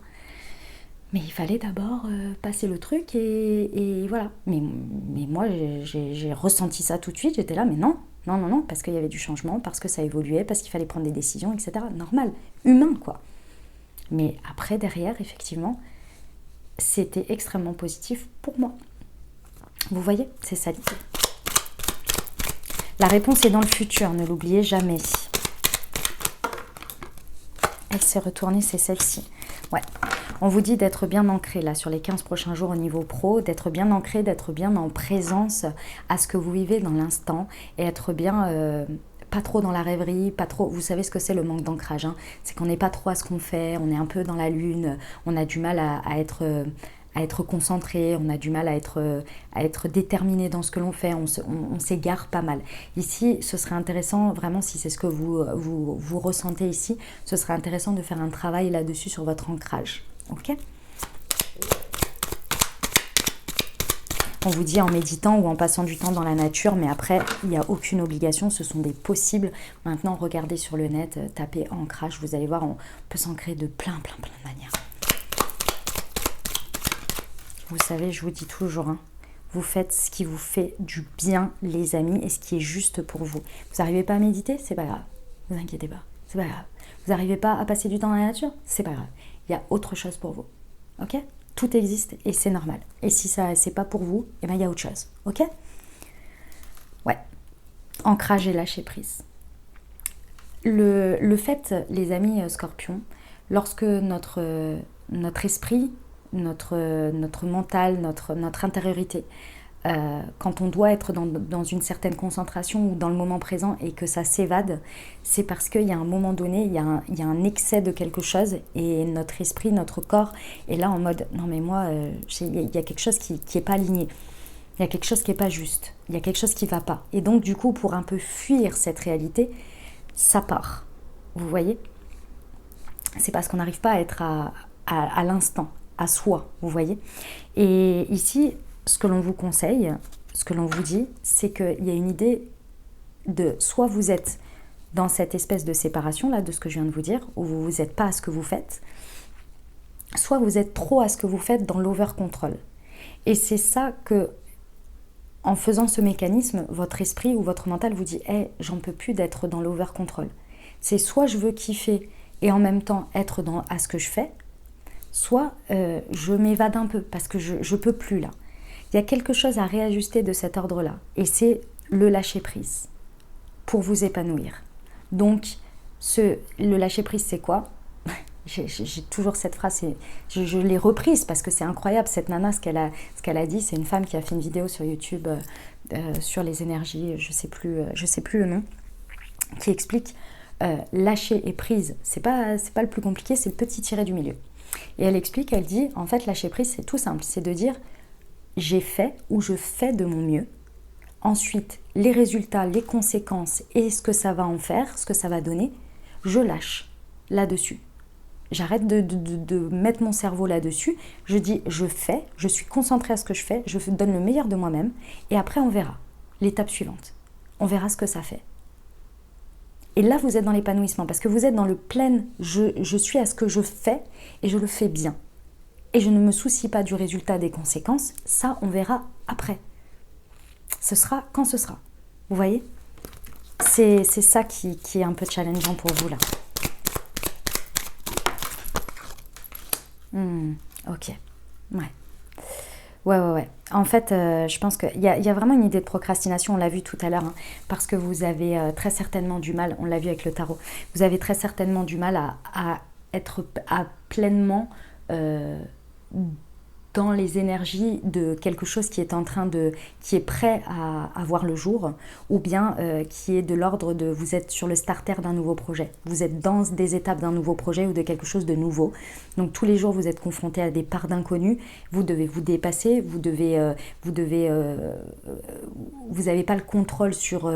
Mais il fallait d'abord passer le truc et voilà. Mais moi, j'ai ressenti ça tout de suite. J'étais là, mais non, parce qu'il y avait du changement, parce que ça évoluait, parce qu'il fallait prendre des décisions, etc. Normal, humain, quoi. Mais après, derrière, effectivement, c'était extrêmement positif pour moi. Vous voyez, c'est ça l'idée. La réponse est dans le futur, ne l'oubliez jamais. Elle s'est retournée, c'est celle-ci. Ouais. On vous dit d'être bien ancré là sur les 15 prochains jours au niveau pro, d'être bien ancré, d'être bien en présence à ce que vous vivez dans l'instant et être bien, pas trop dans la rêverie, pas trop, vous savez ce que c'est le manque d'ancrage, hein, c'est qu'on n'est pas trop à ce qu'on fait, on est un peu dans la lune, on a du mal à être concentré, on a du mal à être déterminé dans ce que l'on fait, on s'égare pas mal. Ici, ce serait intéressant, vraiment, si c'est ce que vous ressentez ici, ce serait intéressant de faire un travail là-dessus sur votre ancrage. Ok ? On vous dit en méditant ou en passant du temps dans la nature, mais après, il n'y a aucune obligation, ce sont des possibles. Maintenant, regardez sur le net, tapez ancrage, vous allez voir, on peut s'ancrer de plein de manières. Vous savez, je vous dis toujours, hein, vous faites ce qui vous fait du bien, les amis, et ce qui est juste pour vous. Vous n'arrivez pas à méditer, c'est pas grave. Ne vous inquiétez pas, c'est pas grave. Vous n'arrivez pas à passer du temps dans la nature, c'est pas grave. Il y a autre chose pour vous. Ok? Tout existe et c'est normal. Et si ça c'est pas pour vous, eh ben il y a autre chose. Ok? Ouais. Ancrage et lâcher prise. Le fait, les amis scorpions, lorsque notre esprit, notre mental, notre intériorité, quand on doit être dans une certaine concentration ou dans le moment présent et que ça s'évade, c'est parce qu'il y a un moment donné, il y a un excès de quelque chose et notre esprit, notre corps est là en mode « non mais moi, il y a quelque chose qui n'est pas aligné, il y a quelque chose qui n'est pas juste, il y a quelque chose qui ne va pas ». Et donc du coup, pour un peu fuir cette réalité, ça part, vous voyez? C'est parce qu'on n'arrive pas à être à l'instant, à soi, vous voyez? Et ici, ce que l'on vous conseille, ce que l'on vous dit, c'est qu'il y a une idée de soit vous êtes dans cette espèce de séparation là de ce que je viens de vous dire, où vous n'êtes pas à ce que vous faites, soit vous êtes trop à ce que vous faites dans l'over-control. Et c'est ça que, en faisant ce mécanisme, votre esprit ou votre mental vous dit « hey, j'en peux plus d'être dans l'over-control ». C'est soit je veux kiffer et en même temps être à ce que je fais, soit je m'évade un peu parce que je ne peux plus là. Il y a quelque chose à réajuster de cet ordre-là. Et c'est le lâcher-prise pour vous épanouir. Donc, le lâcher-prise, c'est quoi? J'ai toujours cette phrase, je l'ai reprise parce que c'est incroyable. Cette nana, ce qu'elle a dit, c'est une femme qui a fait une vidéo sur YouTube sur les énergies, je sais plus le nom, qui explique lâcher et prise. C'est pas le plus compliqué, c'est le petit tiré du milieu. Et elle explique, elle dit, en fait, lâcher prise, c'est tout simple. C'est de dire j'ai fait ou je fais de mon mieux. Ensuite, les résultats, les conséquences et ce que ça va en faire, ce que ça va donner, je lâche là-dessus. J'arrête de mettre mon cerveau là-dessus. Je dis, je fais, je suis concentrée à ce que je fais, je donne le meilleur de moi-même et après on verra l'étape suivante. On verra ce que ça fait. Et là, vous êtes dans l'épanouissement parce que vous êtes dans le plein je suis à ce que je fais et je le fais bien. Et je ne me soucie pas du résultat des conséquences, ça on verra après. Ce sera quand ce sera. Vous voyez? C'est ça qui est un peu challengeant pour vous là. Ok. Ouais. En fait, je pense qu'il y a vraiment une idée de procrastination, on l'a vu tout à l'heure, hein, parce que vous avez très certainement du mal, on l'a vu avec le tarot, vous avez très certainement du mal à être pleinement dans les énergies de quelque chose qui est prêt à voir le jour, ou bien qui est de l'ordre de vous êtes sur le starter d'un nouveau projet. Vous êtes dans des étapes d'un nouveau projet ou de quelque chose de nouveau. Donc tous les jours vous êtes confronté à des parts d'inconnus. Vous devez vous dépasser. Vous n'avez pas le contrôle sur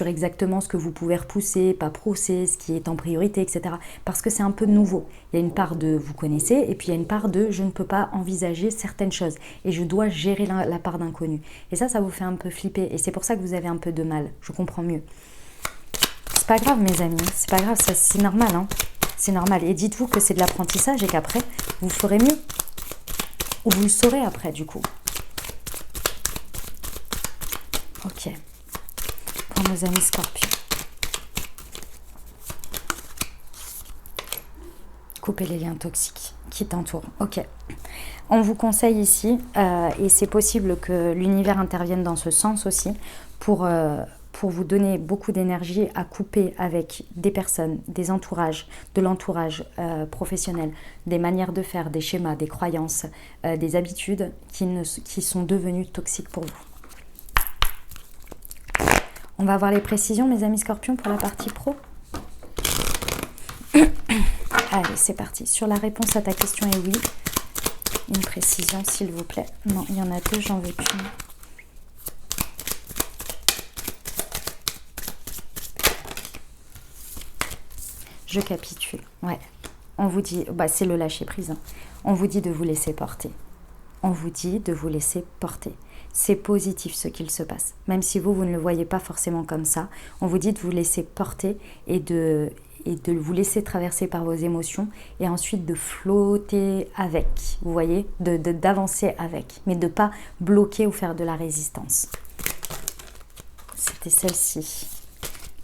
exactement ce que vous pouvez repousser, pas pousser, ce qui est en priorité, etc. Parce que c'est un peu nouveau. Il y a une part de vous connaissez et puis il y a une part de je ne peux pas envisager certaines choses et je dois gérer la part d'inconnu. Et ça vous fait un peu flipper et c'est pour ça que vous avez un peu de mal. Je comprends mieux. C'est pas grave mes amis, c'est pas grave, c'est normal. Hein. C'est normal. Et dites-vous que c'est de l'apprentissage et qu'après, vous ferez mieux. Ou vous le saurez après du coup. Ok. Pour nos amis scorpions. Couper les liens toxiques qui t'entourent. Ok. On vous conseille ici, et c'est possible que l'univers intervienne dans ce sens aussi, pour vous donner beaucoup d'énergie à couper avec des personnes, des entourages, de l'entourage professionnel, des manières de faire, des schémas, des croyances, des habitudes qui sont devenues toxiques pour vous. On va voir les précisions, mes amis scorpions, pour la partie pro. Allez, c'est parti. Sur la réponse à ta question est oui. Une précision, s'il vous plaît. Non, il y en a deux, j'en veux qu'une. Je capitule. Ouais. On vous dit, c'est le lâcher prise. Hein. On vous dit de vous laisser porter. On vous dit de vous laisser porter. c'est positif ce qu'il se passe. Même si vous ne le voyez pas forcément comme ça, on vous dit de vous laisser porter et de vous laisser traverser par vos émotions et ensuite de flotter avec, vous voyez, d'avancer avec, mais de ne pas bloquer ou faire de la résistance. C'était celle-ci,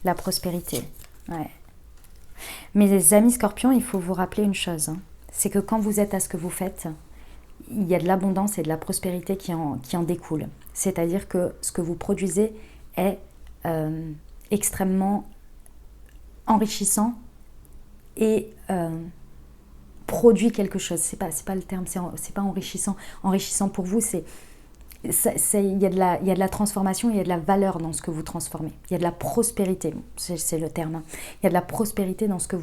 la prospérité. Ouais. Mes amis scorpions, il faut vous rappeler une chose, hein, c'est que quand vous êtes à ce que vous faites, il y a de l'abondance et de la prospérité qui en découle. C'est-à-dire que ce que vous produisez est extrêmement enrichissant et produit quelque chose. C'est pas le terme, c'est pas enrichissant. Enrichissant pour vous, il y a de la transformation, il y a de la valeur dans ce que vous transformez. Il y a de la prospérité, c'est le terme. Hein. Il y a de la prospérité dans ce que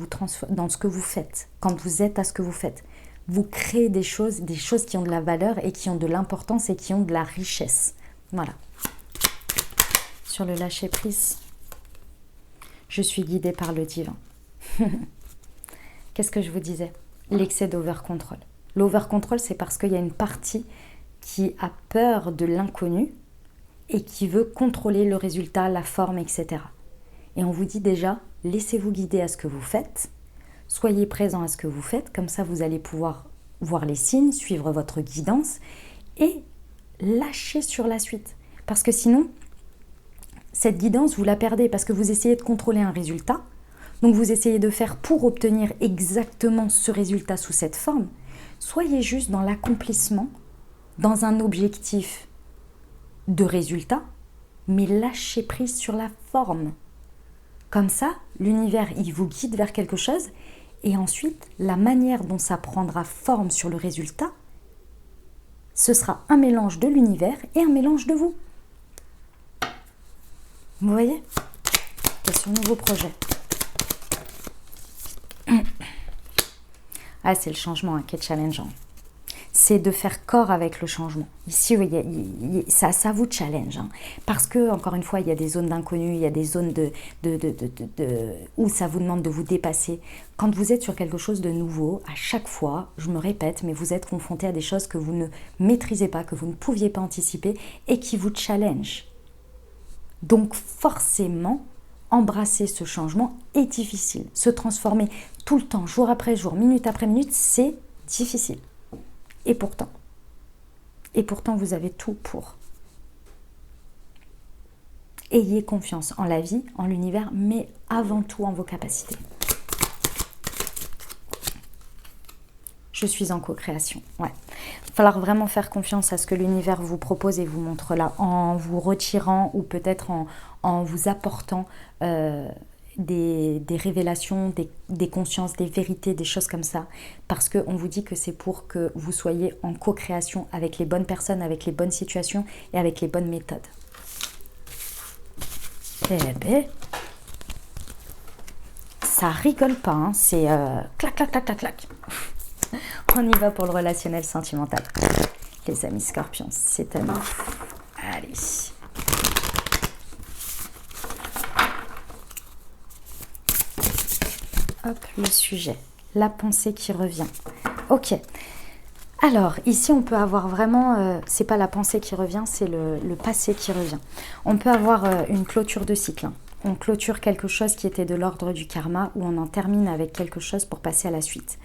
vous faites. Quand vous êtes à ce que vous faites, vous créez des choses qui ont de la valeur et qui ont de l'importance et qui ont de la richesse. Voilà. Sur le lâcher prise, je suis guidée par le divin. Qu'est-ce que je vous disais? L'excès d'over-control. L'over-control, c'est parce qu'il y a une partie qui a peur de l'inconnu et qui veut contrôler le résultat, la forme, etc. Et on vous dit déjà, laissez-vous guider à ce que vous faites, soyez présent à ce que vous faites, comme ça vous allez pouvoir voir les signes, suivre votre guidance et lâcher sur la suite. Parce que sinon, cette guidance, vous la perdez parce que vous essayez de contrôler un résultat, donc vous essayez de faire pour obtenir exactement ce résultat sous cette forme. Soyez juste dans l'accomplissement, dans un objectif de résultat, mais lâchez prise sur la forme. Comme ça, l'univers, il vous guide vers quelque chose et ensuite, la manière dont ça prendra forme sur le résultat, ce sera un mélange de l'univers et un mélange de vous. Vous voyez? Question nouveau projet. Ah, c'est le changement qui est challengeant. C'est de faire corps avec le changement. Ici, ça vous challenge. Hein, parce que, encore une fois, il y a des zones d'inconnu, il y a des zones où ça vous demande de vous dépasser. Quand vous êtes sur quelque chose de nouveau, à chaque fois, je me répète, mais vous êtes confronté à des choses que vous ne maîtrisez pas, que vous ne pouviez pas anticiper et qui vous challenge. Donc, forcément, embrasser ce changement est difficile. Se transformer tout le temps, jour après jour, minute après minute, c'est difficile. Et pourtant, vous avez tout pour. Ayez confiance en la vie, en l'univers, mais avant tout en vos capacités. Je suis en co-création. Ouais. Il va falloir vraiment faire confiance à ce que l'univers vous propose et vous montre là, en vous retirant ou peut-être en vous apportant des révélations, des consciences, des vérités, des choses comme ça. Parce qu'on vous dit que c'est pour que vous soyez en co-création avec les bonnes personnes, avec les bonnes situations et avec les bonnes méthodes. Eh ben, ça rigole pas, hein. C'est clac, clac, clac, clac, clac. On y va pour le relationnel sentimental. Les amis scorpions, c'est à nous. Allez. Hop, le sujet. La pensée qui revient. Ok. Alors, ici, on peut avoir vraiment... c'est pas la pensée qui revient, c'est le passé qui revient. On peut avoir une clôture de cycle. Hein. On clôture quelque chose qui était de l'ordre du karma ou on en termine avec quelque chose pour passer à la suite.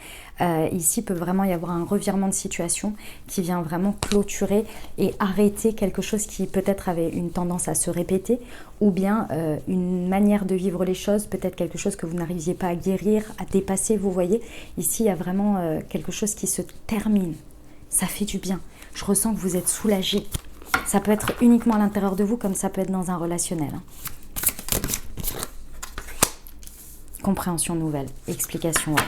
Ici, il peut vraiment y avoir un revirement de situation qui vient vraiment clôturer et arrêter quelque chose qui peut-être avait une tendance à se répéter ou bien une manière de vivre les choses, peut-être quelque chose que vous n'arriviez pas à guérir, à dépasser, vous voyez. Ici, il y a vraiment quelque chose qui se termine. Ça fait du bien. Je ressens que vous êtes soulagé. Ça peut être uniquement à l'intérieur de vous comme ça peut être dans un relationnel. Hein. Compréhension nouvelle, explication. Ouais.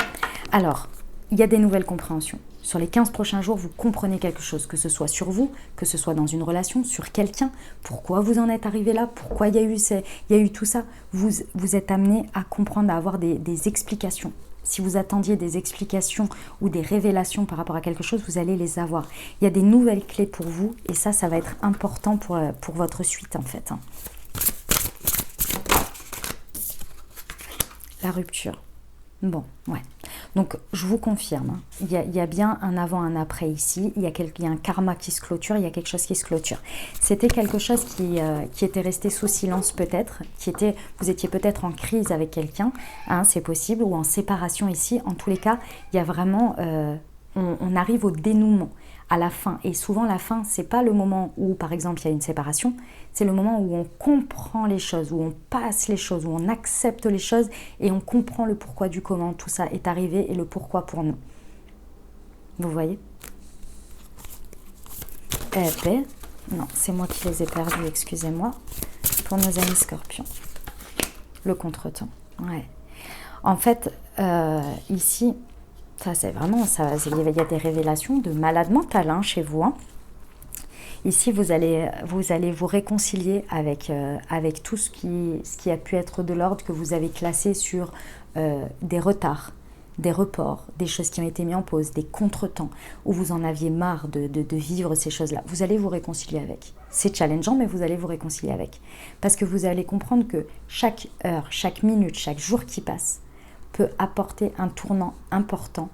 Alors, il y a des nouvelles compréhensions. Sur les 15 prochains jours, vous comprenez quelque chose, que ce soit sur vous, que ce soit dans une relation, sur quelqu'un. Pourquoi vous en êtes arrivé là? Pourquoi il y a eu tout ça? Vous êtes amené à comprendre, à avoir des explications. Si vous attendiez des explications ou des révélations par rapport à quelque chose, vous allez les avoir. Il y a des nouvelles clés pour vous et ça va être important pour votre suite en fait. Hein. La rupture. Bon, ouais. Donc, je vous confirme, hein, il y a bien un avant, un après ici. Il y a un karma qui se clôture, il y a quelque chose qui se clôture. C'était quelque chose qui était resté sous silence peut-être, vous étiez peut-être en crise avec quelqu'un, hein, c'est possible, ou en séparation ici. En tous les cas, il y a vraiment, on arrive au dénouement, à la fin. Et souvent, la fin, c'est pas le moment où, par exemple, il y a une séparation, c'est le moment où on comprend les choses, où on passe les choses, où on accepte les choses et on comprend le pourquoi du comment tout ça est arrivé et le pourquoi pour nous. Vous voyez? Eh ben, non, c'est moi qui les ai perdus, excusez-moi. Pour nos amis scorpions. Le contretemps, ouais. En fait, ici, ça c'est vraiment, il y a des révélations de malade mental hein, chez vous. Hein. Ici, vous allez vous réconcilier avec tout ce qui a pu être de l'ordre que vous avez classé sur des retards, des reports, des choses qui ont été mises en pause, des contretemps, où vous en aviez marre de vivre ces choses-là. Vous allez vous réconcilier avec. C'est challengeant, mais vous allez vous réconcilier avec. Parce que vous allez comprendre que chaque heure, chaque minute, chaque jour qui passe peut apporter un tournant important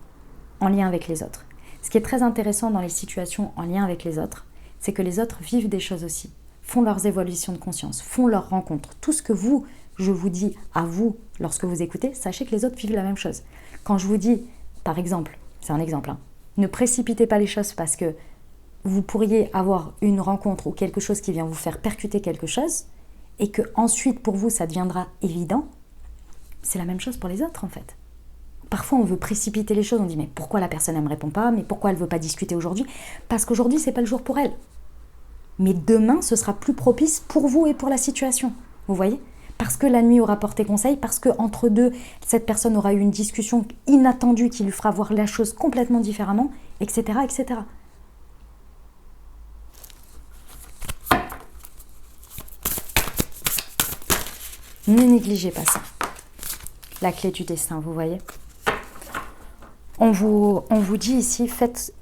en lien avec les autres. Ce qui est très intéressant dans les situations en lien avec les autres, c'est que les autres vivent des choses aussi, font leurs évolutions de conscience, font leurs rencontres. Tout ce que je vous dis à vous lorsque vous écoutez, sachez que les autres vivent la même chose. Quand je vous dis, par exemple, c'est un exemple, hein, ne précipitez pas les choses parce que vous pourriez avoir une rencontre ou quelque chose qui vient vous faire percuter quelque chose et que ensuite pour vous ça deviendra évident, c'est la même chose pour les autres en fait. Parfois on veut précipiter les choses, on dit mais pourquoi la personne elle me répond pas, mais pourquoi elle veut pas discuter aujourd'hui? Parce qu'aujourd'hui c'est pas le jour pour elle. Mais demain ce sera plus propice pour vous et pour la situation. Vous voyez? Parce que la nuit aura porté conseil, parce que entre deux, cette personne aura eu une discussion inattendue qui lui fera voir la chose complètement différemment, etc., etc. Ne négligez pas ça. La clé du destin, vous voyez. On vous dit ici, faites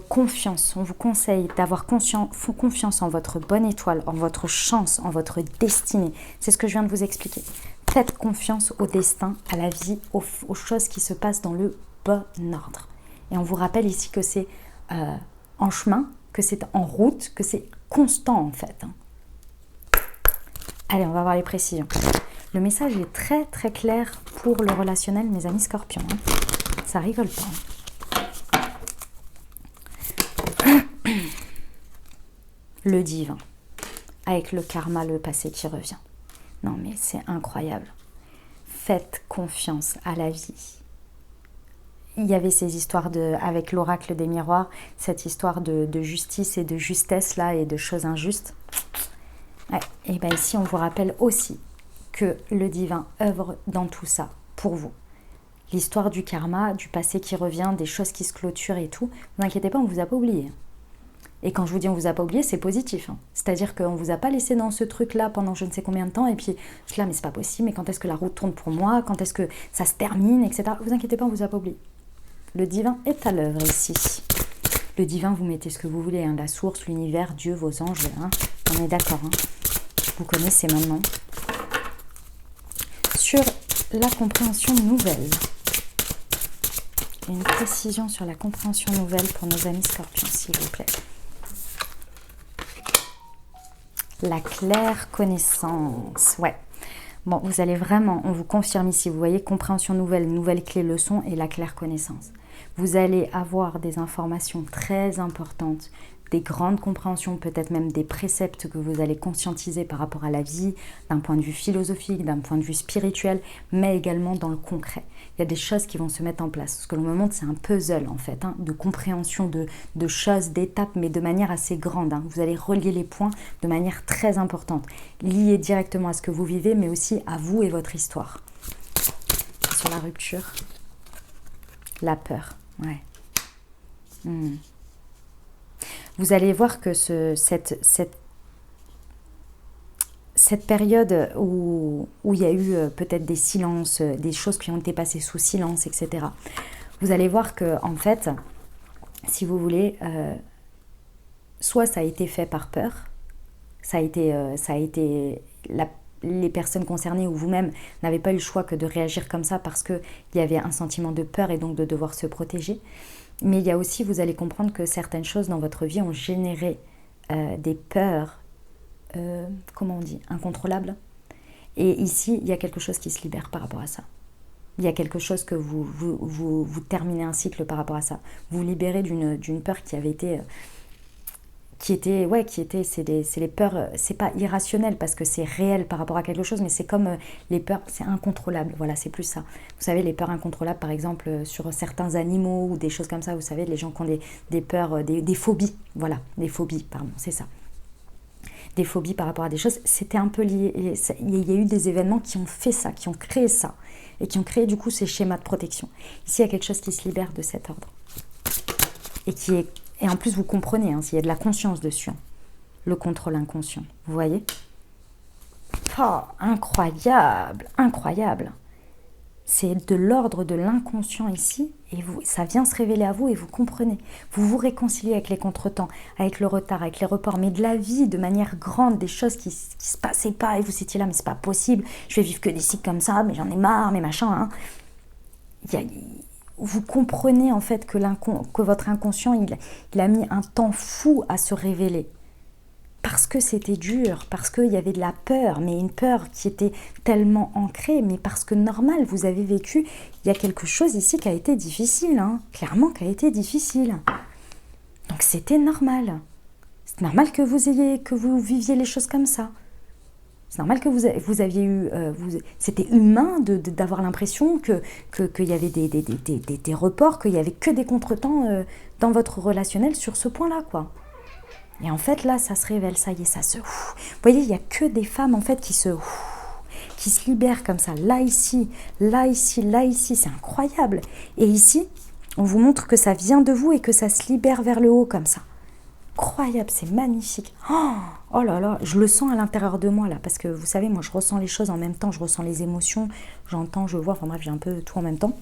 confiance. On vous conseille d'avoir confiance en votre bonne étoile, en votre chance, en votre destinée. C'est ce que je viens de vous expliquer. Faites confiance au destin, à la vie, aux choses qui se passent dans le bon ordre. Et on vous rappelle ici que c'est en chemin, que c'est en route, que c'est constant en fait. Allez, on va voir les précisions. Le message est très très clair pour le relationnel, mes amis scorpions. Ça rigole pas. Le divin, avec le karma, le passé qui revient. Non mais c'est incroyable. Faites confiance à la vie. Il y avait ces histoires avec l'oracle des miroirs, cette histoire de justice et de justesse là et de choses injustes. Ouais. Et bien ici on vous rappelle aussi que le divin œuvre dans tout ça pour vous. L'histoire du karma, du passé qui revient, des choses qui se clôturent et tout, ne vous inquiétez pas, on ne vous a pas oublié. Et quand je vous dis on ne vous a pas oublié, c'est positif. Hein. C'est-à-dire qu'on ne vous a pas laissé dans ce truc-là pendant je ne sais combien de temps, et puis je suis là, mais c'est pas possible, mais quand est-ce que la route tourne pour moi, quand est-ce que ça se termine, etc. Ne vous inquiétez pas, on ne vous a pas oublié. Le divin est à l'œuvre ici. Le divin, vous mettez ce que vous voulez, hein, la source, l'univers, Dieu, vos anges, hein. On est d'accord. Hein. Vous connaissez maintenant. Sur la compréhension nouvelle. Une précision sur la compréhension nouvelle pour nos amis scorpions, s'il vous plaît. La claire connaissance. Ouais. Bon, vous allez vraiment, on vous confirme ici, vous voyez, compréhension nouvelle, nouvelle clé leçon et la claire connaissance. Vous allez avoir des informations très importantes, des grandes compréhensions, peut-être même des préceptes que vous allez conscientiser par rapport à la vie, d'un point de vue philosophique, d'un point de vue spirituel, mais également dans le concret. Il y a des choses qui vont se mettre en place. Ce que l'on me montre, c'est un puzzle en fait, hein, de compréhension de choses, d'étapes, mais de manière assez grande. Hein. Vous allez relier les points de manière très importante, liés directement à ce que vous vivez, mais aussi à vous et votre histoire. Sur la rupture, la peur, ouais. Vous allez voir que cette période où il y a eu peut-être des silences, des choses qui ont été passées sous silence, etc. Vous allez voir que en fait, si vous voulez, soit ça a été fait par peur, ça a été les personnes concernées ou vous-même n'avez pas eu le choix que de réagir comme ça parce qu'il y avait un sentiment de peur et donc de devoir se protéger. Mais il y a aussi, vous allez comprendre que certaines choses dans votre vie ont généré des peurs, comment on dit, incontrôlables. Et ici, il y a quelque chose qui se libère par rapport à ça. Il y a quelque chose que vous terminez un cycle par rapport à ça. Vous libérez d'une peur qui avait été... c'est les peurs, c'est pas irrationnel parce que c'est réel par rapport à quelque chose, mais c'est comme les peurs, c'est incontrôlable, voilà, c'est plus ça. Vous savez, les peurs incontrôlables, par exemple, sur certains animaux ou des choses comme ça, vous savez, les gens qui ont des peurs, des phobies, voilà, des phobies, pardon, c'est ça. Des phobies par rapport à des choses, c'était un peu lié, il y a eu des événements qui ont fait ça, qui ont créé ça, et qui ont créé du coup ces schémas de protection. Ici, il y a quelque chose qui se libère de cet ordre, et en plus, vous comprenez, hein, s'il y a de la conscience dessus, hein, le contrôle inconscient. Vous voyez? Oh, incroyable, incroyable. C'est de l'ordre de l'inconscient ici, et ça vient se révéler à vous, et vous comprenez. Vous vous réconciliez avec les contretemps, avec le retard, avec les reports, mais de la vie, de manière grande, des choses qui se passaient pas, et vous étiez là, mais c'est pas possible, je vais vivre que des cycles comme ça, mais j'en ai marre, mais machin, hein. Vous comprenez en fait que votre inconscient, il a mis un temps fou à se révéler. Parce que c'était dur, parce qu'il y avait de la peur, mais une peur qui était tellement ancrée, mais parce que normal, vous avez vécu, il y a quelque chose ici qui a été difficile, hein, clairement qui a été difficile. Donc c'était normal. C'est normal que vous viviez les choses comme ça. C'est normal que vous aviez eu... c'était humain d'avoir l'impression qu'il y avait des reports, qu'il n'y avait que des contretemps dans votre relationnel sur ce point-là, quoi. Et en fait, là, ça se révèle, ça y est, ça se... Vous voyez, il n'y a que des femmes, en fait, qui se libèrent comme ça. Là, ici, là, ici, là, ici, c'est incroyable. Et ici, on vous montre que ça vient de vous et que ça se libère vers le haut, comme ça. Incroyable, c'est magnifique. Oh là là, je le sens à l'intérieur de moi là, parce que vous savez, moi je ressens les choses en même temps, je ressens les émotions, j'entends, je vois, enfin bref, j'ai un peu tout en même temps.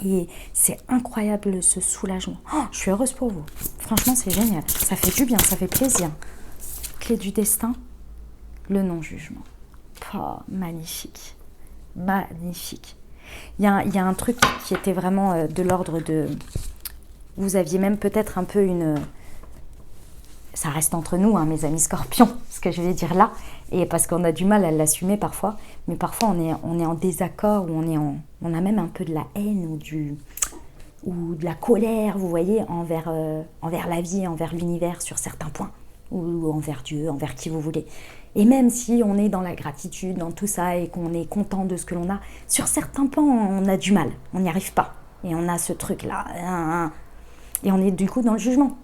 Et c'est incroyable ce soulagement. Je suis heureuse pour vous. Franchement, c'est génial. Ça fait du bien, ça fait plaisir. Clé du destin, le non-jugement. Magnifique. Magnifique. Il y a un truc qui était vraiment de l'ordre de... Vous aviez même peut-être un peu une... Ça reste entre nous, hein, mes amis scorpions, ce que je vais dire là, et parce qu'on a du mal à l'assumer parfois, mais parfois on est en désaccord, ou on a même un peu de la haine ou de la colère, vous voyez, envers la vie, envers l'univers sur certains points, ou envers Dieu, envers qui vous voulez. Et même si on est dans la gratitude, dans tout ça, et qu'on est content de ce que l'on a, sur certains points, on a du mal, on n'y arrive pas. Et on a ce truc-là, et on est du coup dans le jugement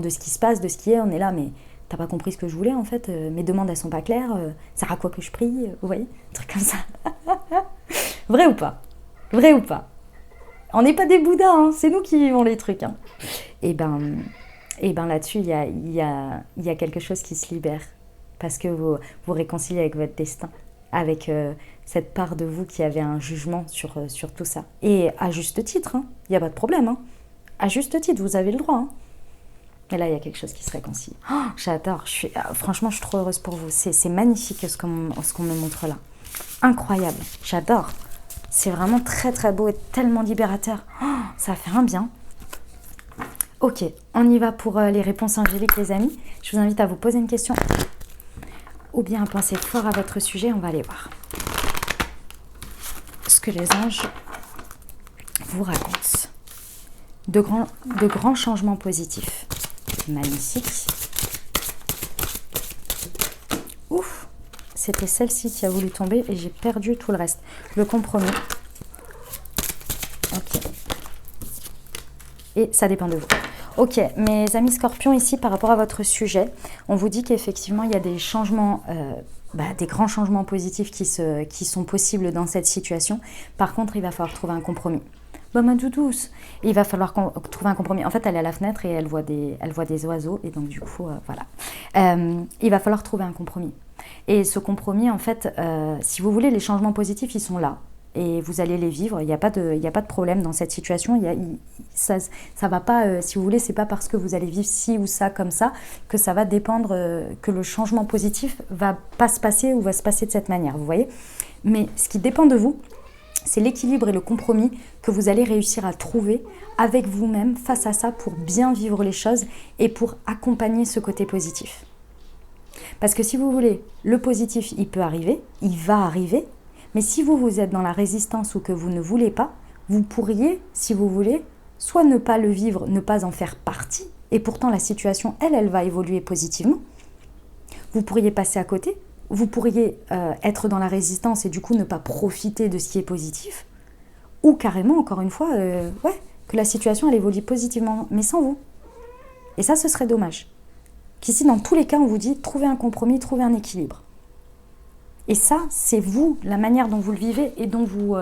de ce qui se passe, de ce qui est, on est là, mais t'as pas compris ce que je voulais en fait, mes demandes elles sont pas claires, ça sert à quoi que je prie, vous voyez, un truc comme ça. Vrai ou pas? Vrai ou pas? On n'est pas des bouddhas, hein, c'est nous qui vivons les trucs. Hein. Et ben là-dessus, il y a quelque chose qui se libère, parce que vous réconciliez avec votre destin, avec cette part de vous qui avait un jugement sur tout ça. Et à juste titre, il n'y a pas de problème, hein. À juste titre, vous avez le droit, hein. Et là, il y a quelque chose qui se réconcilie. J'adore. Franchement, je suis trop heureuse pour vous. C'est magnifique ce qu'on me montre là. Incroyable. J'adore. C'est vraiment très, très beau et tellement libérateur. Ça fait un bien. Ok, on y va pour les réponses angéliques, les amis. Je vous invite à vous poser une question ou bien à penser fort à votre sujet. On va aller voir ce que les anges vous racontent. De grands changements positifs. Magnifique. Ouf, c'était celle-ci qui a voulu tomber et j'ai perdu tout le reste. Le compromis. Ok. Et ça dépend de vous. Ok, mes amis scorpions, ici, par rapport à votre sujet, on vous dit qu'effectivement, il y a des changements, des grands changements positifs qui sont possibles dans cette situation. Par contre, il va falloir trouver un compromis. Ma douce. Il va falloir trouver un compromis. En fait, elle est à la fenêtre et elle voit des oiseaux. Et donc, du coup, voilà. Il va falloir trouver un compromis. Et ce compromis, en fait, si vous voulez, les changements positifs, ils sont là. et vous allez les vivre. Il n'y a pas de problème dans cette situation. Ça va pas, si vous voulez, c'est pas parce que vous allez vivre ci ou ça comme ça que ça va dépendre, que le changement positif va pas se passer ou va se passer de cette manière, vous voyez. Mais ce qui dépend de vous, c'est l'équilibre et le compromis que vous allez réussir à trouver avec vous-même face à ça pour bien vivre les choses et pour accompagner ce côté positif. Parce que si vous voulez, le positif, il peut arriver, il va arriver, mais si vous êtes dans la résistance ou que vous ne voulez pas, vous pourriez, si vous voulez, soit ne pas le vivre, ne pas en faire partie, et pourtant la situation, elle va évoluer positivement. Vous pourriez passer à côté, vous pourriez être dans la résistance et du coup ne pas profiter de ce qui est positif, ou carrément, encore une fois, que la situation, elle évolue positivement, mais sans vous. Et ça, ce serait dommage. Qu'ici, dans tous les cas, on vous dit, trouvez un compromis, trouvez un équilibre. Et ça, c'est vous, la manière dont vous le vivez et dont vous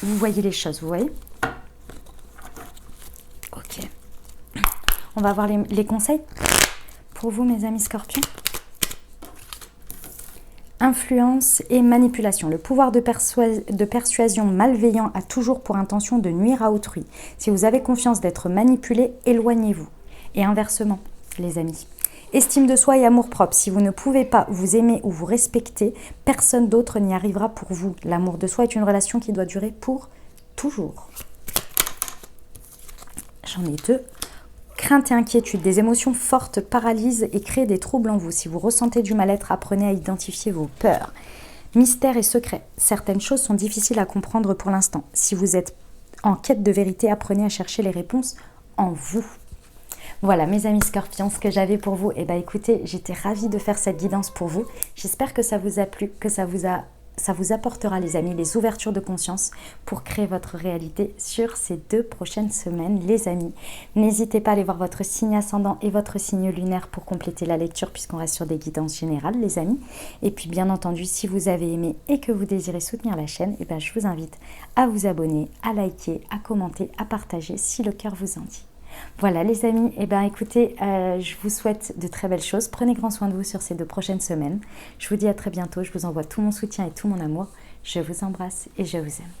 voyez les choses, vous voyez? Ok. On va voir les conseils pour vous, mes amis scorpions. Influence et manipulation. Le pouvoir de persuasion malveillant a toujours pour intention de nuire à autrui. Si vous avez confiance d'être manipulé, éloignez-vous. Et inversement, les amis. Estime de soi et amour-propre. Si vous ne pouvez pas vous aimer ou vous respecter, personne d'autre n'y arrivera pour vous. L'amour de soi est une relation qui doit durer pour toujours. J'en ai deux. Crainte et inquiétude. Des émotions fortes paralysent et créent des troubles en vous. Si vous ressentez du mal-être, apprenez à identifier vos peurs. Mystère et secret. Certaines choses sont difficiles à comprendre pour l'instant. Si vous êtes en quête de vérité, apprenez à chercher les réponses en vous. Voilà mes amis scorpions, ce que j'avais pour vous. Et écoutez, j'étais ravie de faire cette guidance pour vous. J'espère que ça vous a plu, que ça vous apportera les amis, les ouvertures de conscience pour créer votre réalité sur ces 2 prochaines semaines les amis. N'hésitez pas à aller voir votre signe ascendant et votre signe lunaire pour compléter la lecture puisqu'on reste sur des guidances générales les amis. Et puis bien entendu, si vous avez aimé et que vous désirez soutenir la chaîne, je vous invite à vous abonner, à liker, à commenter, à partager si le cœur vous en dit. Voilà les amis, écoutez, je vous souhaite de très belles choses. Prenez grand soin de vous sur ces 2 prochaines semaines. Je vous dis à très bientôt, je vous envoie tout mon soutien et tout mon amour. Je vous embrasse et je vous aime.